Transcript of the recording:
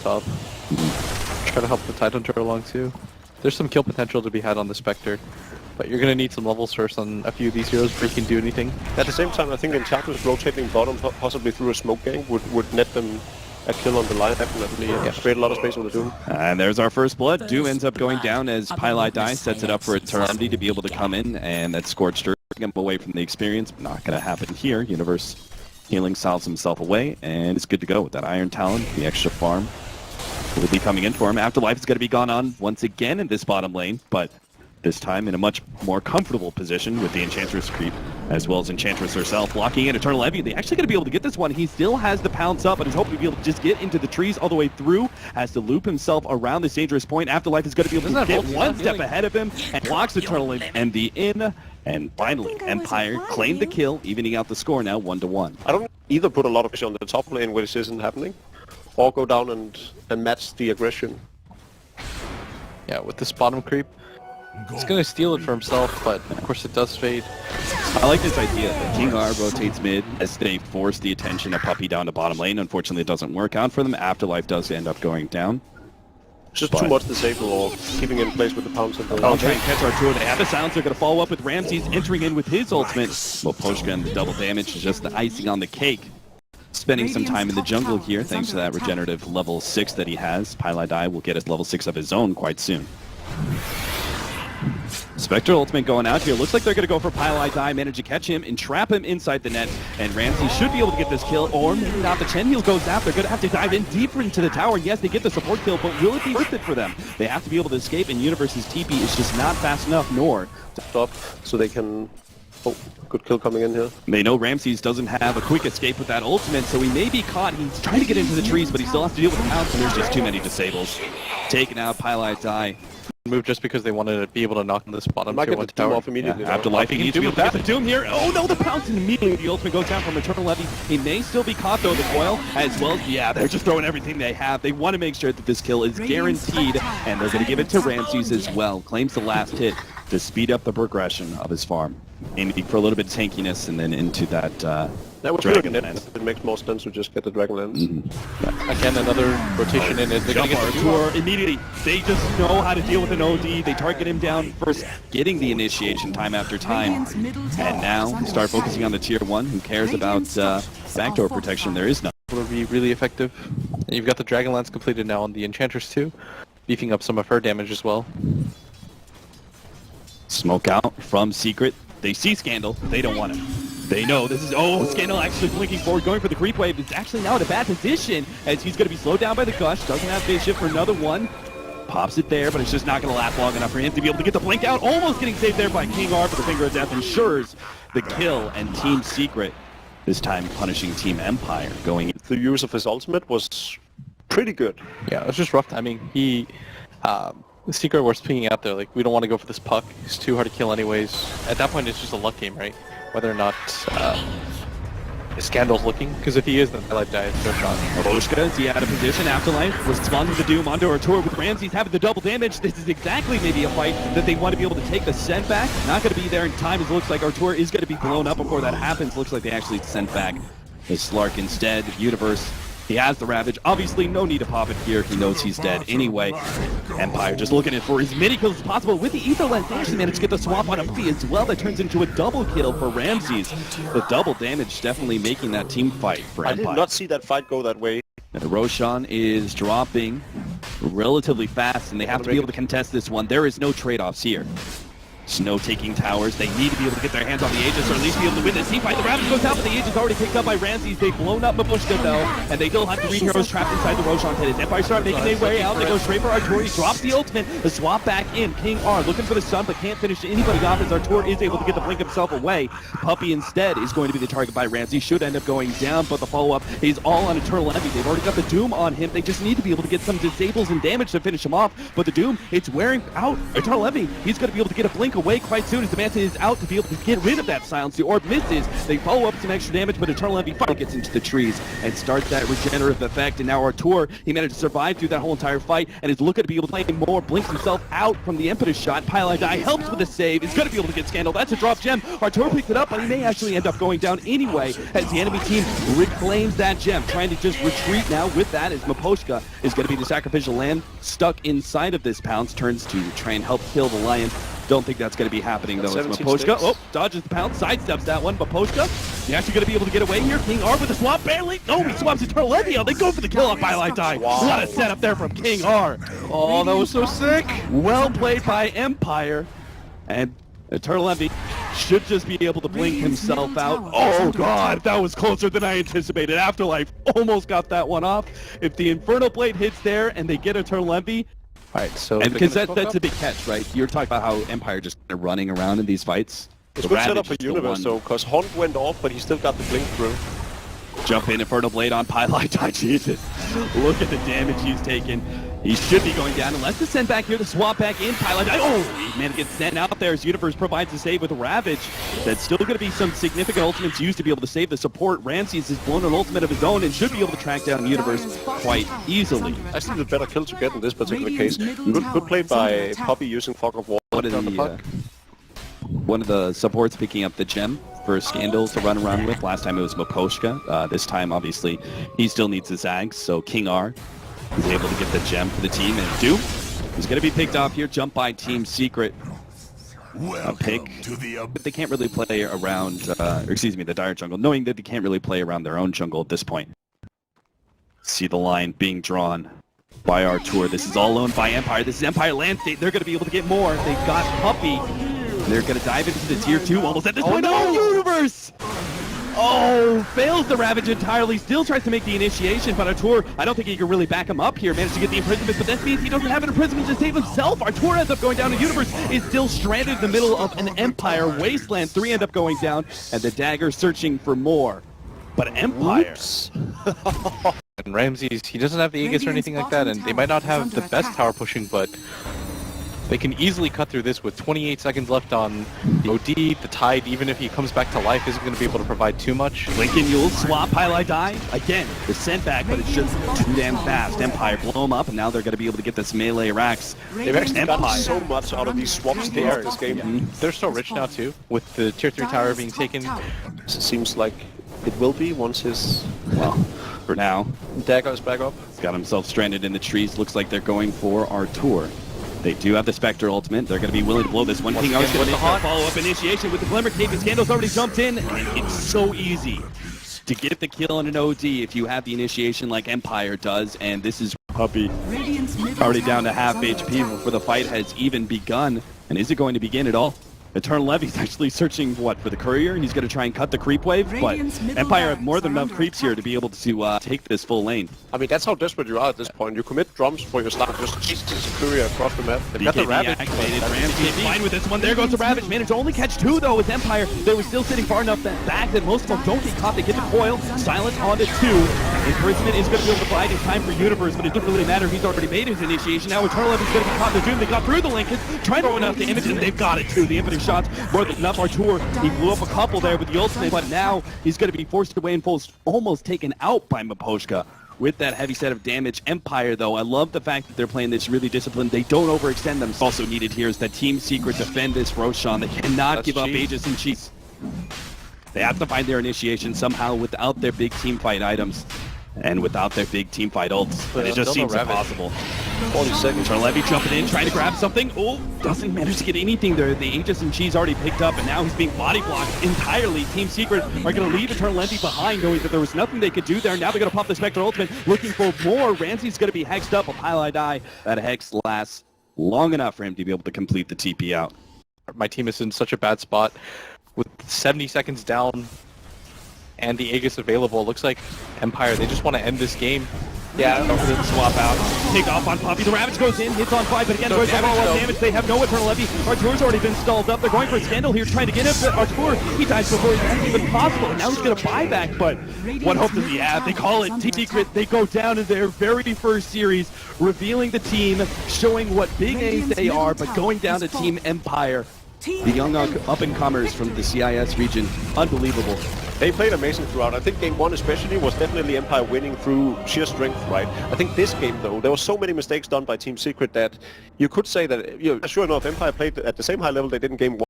top. Try to help the Tidehunter along too. There's some kill potential to be had on the Spectre, but you're gonna need some levels first on a few of these heroes before you can do anything. At the same time, I think Enchantress rotating bottom, possibly through a smoke gang, would net them a kill on the line, definitely. Create a lot of space on the Doom. And there's our first blood. Doom ends up going down as Pylai dies, sets it up for Eternity to be able to come in, and that Scorched Earth him away from the experience. Not going to happen here. Universe healing solves himself away, and it's good to go with that Iron Talon. The extra farm will be coming in for him. Afterlife is going to be gone on once again in this bottom lane, but this time in a much more comfortable position with the Enchantress creep, as well as Enchantress herself locking in Eternal Envy. They actually going to be able to get this one. He still has the pounce up, but is hoping to be able to just get into the trees all the way through. Has to loop himself around this dangerous point. Afterlife is going to be able to get one step ahead of him and blocks Eternal Envy in. And finally, Empire claimed the kill, evening out the score now 1-1. I don't either put a lot of pressure on the top lane where this isn't happening, or go down and match the aggression. Yeah, with this bottom creep, he's gonna steal it for himself, but of course it does fade. I like this idea that King R rotates mid as they force the attention of Puppey down to bottom lane. Unfortunately, it doesn't work out for them. Afterlife does end up going down. Just too much disable or keeping in place with the pounce of the... I'll try and catch Arturo. They have the silence. They're going to follow up with Ramses entering in with his ultimate. Loposhka and the double damage is just the icing on the cake. Spending some time in the jungle here thanks to that regenerative level 6 that he has. Pylai will get his level 6 of his own quite soon. Spectre ultimate going out here. Looks like they're going to go for Pylai, manage to catch him and trap him inside the net. And Ramsey should be able to get this kill, or maybe not. The Chen heal goes out. They're going to have to dive in deeper into the tower. Yes, they get the support kill, but will it be worth it for them? They have to be able to escape, and Universe's TP is just not fast enough, nor... Stop, so they can... Oh, good kill coming in here. They know Ramses doesn't have a quick escape with that ultimate, so he may be caught. He's trying to get into the trees, but he still has to deal with the pounce, and there's just too many disables. Taken out, Pylai. Move just because they wanted to be able to knock on this bottom tier 1 get the tower. off immediately. Yeah, Afterlife, he needs to be able to get the Doom here. Oh no, the pounce, and immediately the ultimate goes down from Eternal Levy. He may still be caught though, the coil, as well as, yeah, they're just throwing everything they have. They want to make sure that this kill is guaranteed, and they're going to give it to Ramses as well. Claims the last hit to speed up the progression of his farm. Aiming for a little bit of tankiness, and then into that that would Dragonlance. It makes more sense to just get the Dragonlance. Yeah. Again, another rotation in it. They're going to get the tour immediately. They just know how to deal with an OD. They target him down first, getting the initiation time after time. And now start focusing on the tier 1. Who cares about backdoor protection? There is none. Will be really effective. And you've got the Dragonlance completed now on the Enchantress too, beefing up some of her damage as well. Smoke out from Secret. They see Scandal. They don't want him. They know this is... Oh, Scandal actually blinking forward, going for the creep wave. It's actually now in a bad position as he's going to be slowed down by the Gush. Doesn't have vision for another one. Pops it there, but it's just not going to last long enough for him to be able to get the blink out. Almost getting saved there by King R, but the Finger of Death ensures the kill, and Team Secret this time punishing Team Empire going... The use of his ultimate was pretty good. Yeah, it was just rough timing. He... The Secret were swinging out there, like, we don't want to go for this puck. It's too hard to kill anyways. At that point, it's just a luck game, right? Whether or not Scandal's looking, because if he is, then Pylai dies, no shot. Loposhka, is he out of position? Afterlife responds with the Doom onto Arturo with Ramses having the double damage. This is exactly maybe a fight that they want to be able to take the send back. Not going to be there in time, as it looks like Arturo is going to be blown up before that happens. Looks like they actually sent back the Slark instead. Universe, he has the Ravage. Obviously, no need to pop it here. He knows he's dead anyway. Empire just looking for as many kills as possible. With the Ether Lens, they actually managed to get the swap on Umphy as well. That turns into a double kill for Ramses. The double damage definitely making that team fight for Empire. I did not see that fight go that way. And Roshan is dropping relatively fast, and they have to be able to contest this one. There is no trade-offs here. Snow taking towers. They need to be able to get their hands on the Aegis, or at least be able to win this team fight. The Ravage goes out, but the Aegis already picked up by Ramses. They've blown up Mabushka though, and they still have 3 heroes trapped inside the Roshan pit. As Empire start making their way out, they go straight for Arturo. He drops the ultimate. The swap back in. King R looking for the stun, but can't finish anybody off as Arturo is able to get the blink himself away. Puppey instead is going to be the target by Ramses. Should end up going down, but the follow-up is all on Eternal Envy. They've already got the Doom on him. They just need to be able to get some disables and damage to finish him off. But the Doom, it's wearing out Eternal Envy. He's going to be able to get a blink away quite soon as the Manta is out to be able to get rid of that silence. The orb misses. They follow up some extra damage, but Eternal Envy finally gets into the trees and starts that regenerative effect. And now Artur, he managed to survive through that whole entire fight and is looking to be able to play more, blinks himself out from the impetus shot. Pile Die helps with the save. Is going to be able to get Scandal. That's a drop gem. Artur picked it up, but he may actually end up going down anyway as the enemy team reclaims that gem. Trying to just retreat now with that as Maposhka is going to be the sacrificial lamb stuck inside of this pounce. Turns to try and help kill the lion. Don't think that's going to be happening though as Maposhka. Oh, dodges the pounce, sidesteps that one. Maposhka, he's actually going to be able to get away here. King R with a swap, barely. No, he swaps Eternal Envy out. They go for the kill on Pile Die. Wow. What a setup there from King R. Oh, that was so sick. Well played by Empire. And Eternal Envy should just be able to blink himself out. Oh god, that was closer than I anticipated. Afterlife almost got that one off. If the Infernal Blade hits there and they get Eternal Envy, Alright, so... and because that's a big catch, right? You're talking about how Empire just kind of running around in these fights. It's good setup for Universe though, because Hunt went off, but he still got the blink through. Jump in, Infernal Blade on Pile Die. Jesus, look at the damage he's taken. He should be going down unless it's sent back here to swap back in. Pile Die. Oh, man, it gets sent out there as Universe provides a save with Ravage. That's still going to be some significant ultimates used to be able to save the support. Ramses has blown an ultimate of his own and should be able to track down Universe quite easily. I think the better kill to get in this particular case. Good play by Poppy using Fog of War. One of the supports picking up the gem for Scandal to run around with. Last time it was Maposhka. This time, obviously, he still needs his Zags, so King R is able to get the gem for the team. And Doom is going to be picked off here, jump by Team Secret. A pick, but they can't really play around, the Dire jungle, knowing that they can't really play around their own jungle at this point. See the line being drawn by Artur. This is all owned by Empire. This is Empire land state. They're going to be able to get more. They've got Puppy. They're going to dive into the tier 2 almost at this point. No! Oh, Universe! Oh, fails the Ravage entirely. Still tries to make the initiation, but Artur, I don't think he can really back him up here. Managed to get the imprisonment, but that means he doesn't have an imprisonment to save himself. Artur ends up going down. The Universe is still stranded in the middle of an Empire wasteland. 3 end up going down, and the Dagger searching for more. But Empire... And Ramses, he doesn't have the Aegis or anything like that, and they might not have the best tower pushing, but they can easily cut through this with 28 seconds left on the OD. The Tide, even if he comes back to life, isn't going to be able to provide too much. Lincoln Yule swap, Pile Die. Again, the sent back, but it's just too damn fast. Empire blow him up, and now they're going to be able to get this melee racks. They've actually gotten so much out of these swaps there in this game. Yeah. They're so rich now, too, with the tier 3 tower being taken. It seems like it will be once his... Well, for now, Dagger is back up. He's got himself stranded in the trees. Looks like they're going for Artur. They do have the Spectre ultimate. They're going to be willing to blow this one. King R's going to make a follow-up initiation with the Glimmer Cape. And Scandal's already jumped in, and it's so easy to get the kill on an OD if you have the initiation like Empire does. And this is Puppy already down to half HP before the fight has even begun. And is it going to begin at all? Eternal Envy's actually searching, for the courier? He's going to try and cut the creep wave, but Empire have more than enough creeps here to be able to take this full lane. I mean, that's how desperate you are at this point. You commit drums for your start, just chase the courier across the map. They've got the Ravage. Activated. Ramsey fine with this one. There goes the Ravage. Managed to only catch 2, though, with Empire. They were still sitting far enough back that most of them don't get caught. They get the coil. Silence onto 2. Imprisonment is going to be able to bide in time for Universe, but it doesn't really matter. He's already made his initiation. Now Eternal Envy's going to be caught in the Doom. They got through the Lincoln, trying to throw enough damage, and they've got it, too. The infinite shots more than enough. Artur, he blew up a couple there with the ultimate, but now he's going to be forced away and almost taken out by Maposhka with that heavy set of damage. Empire, though, I love the fact that they're playing this really disciplined. They don't overextend them. Also needed here is that Team Secret defend this Roshan. They cannot give up Aegis and Cheats. They have to find their initiation somehow without their big team fight items. And without their big team fight ults. And it just seems impossible. 40 seconds. Levy jumping in, trying to grab something. Oh, doesn't manage to get anything there. The Aegis and Cheese already picked up, and now he's being body blocked entirely. Team Secret are going to leave Eternal Envy behind, knowing that there was nothing they could do there. Now they're going to pop the Spectre ultimate, looking for more. Ramsey's going to be hexed up. A Pile Die. That hex lasts long enough for him to be able to complete the TP out. My team is in such a bad spot. With 70 seconds down and the Aegis available, it looks like Empire, they just want to end this game. Yeah, swap out. Take off on Puppy. The Ravage goes in, hits on 5, but again, there's follow-up damage. They have no Eternal Envy. Artur's already been stalled up. They're going for a Scandal here, trying to get him. But Artur, he dies before it's even possible. And now he's going to buy back, but what hope does he have? They call it Secret. They go down in their very first series, revealing the team, showing what big A's they are, but going down to Team Empire. The young up-and-comers from the CIS region, unbelievable. They played amazing throughout. I think game 1 especially was definitely Empire winning through sheer strength, right? I think this game, though, there were so many mistakes done by Team Secret that you could say that, sure enough, Empire played at the same high level they did in game 1.